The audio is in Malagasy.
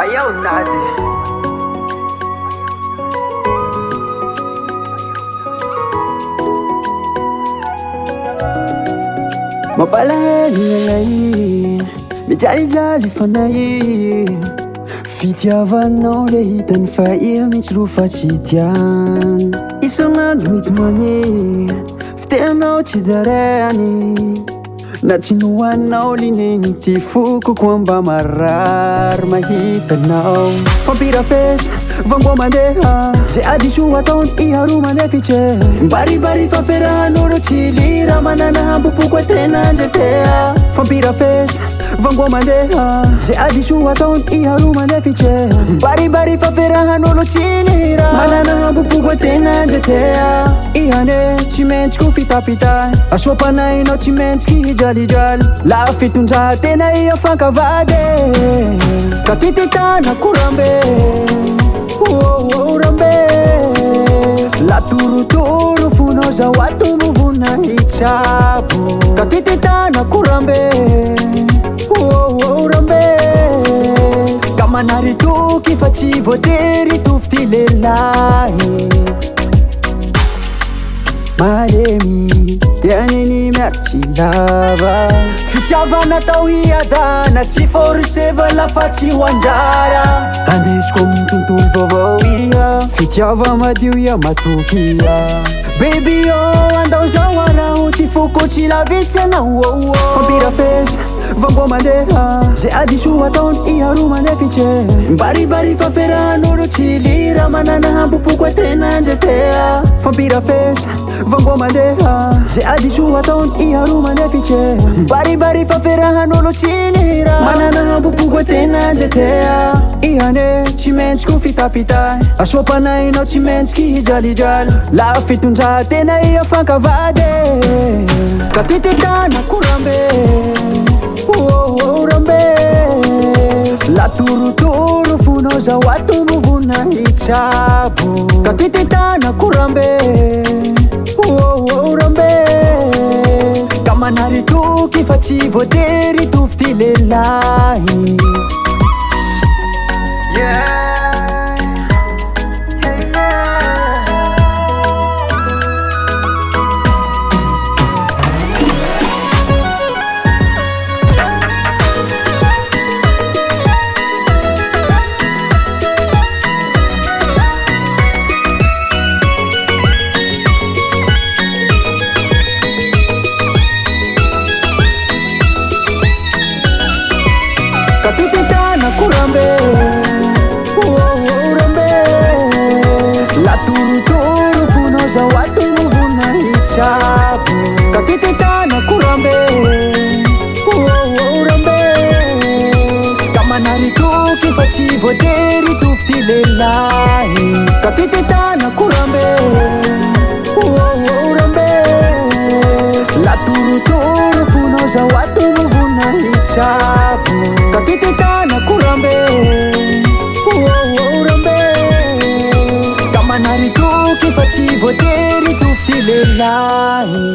Ayaw natin. Mampalahelo ay mijalijali fanay fitiavanao le hitany fa iha mihitsy ro fa tsy tiany isan'andro mitomany fitehanao tsy darany na tsy nohanao lineny ty fokoko mba marary mahitanao fampirafesa vangoa mandeha zay adiso ataony iha ro mandeha fitre mbaribary faferahan'olo tsy lira manana hambopoko atena nze tea fampirafesa vangoa mandeha zay adiso ataony iha ro mandeha fitre mbaribary faferahan'olo tsy lira manana hambopoko atena nze tea ihane tsy mentsiko fitapita asoapanainao tsy mentsiky hijalijaly la fitondrantena iha fankavady ka tititana korambe rambe la turuturu funo za watu muvuna ichabu katititana kurambe rambe kama naritu kifati voderi tuftilelahi Maremi yanini merci lava fitiavana tao hiadana tsy forceva lafa tsy hoanjara andesiko amin'ny tontolo vaovao iha fitiava madio iha matoky iha baby andao zao araho ty foko tsy lavitsy anao fampirafesa vangoa mandeha zay adiso ataony iha ro mandeha fitre mbaribary faferahan'olo tsy lira manana hambopoko atena nze tea fampirafesa vangoa mandeha zay adiso ataony iha ro mandeha fitre mbaribary faferahan'olo tsy lira manana hambopoko atena nze tea ihane tsy mentsiko fitapita asoapanainao tsy mentsiky hijalijaly la fitondrantena iha fankavady ka tititana korambe rambe la turuturu funo za watu muvuna ichabu ka tititana kurambe rambe kama naritu kifati voderi tuftilelahi katititana kurambe rambe la turuturu funo za watu muvuna ichabu katititana kurambe rambe kama naritu kifati voderi tuftilelahi katititana kurambe rambe la turuturu funo za watu muvuna ichabu katititana kurambe rambe kama naritu kifati voderi tuftilelahi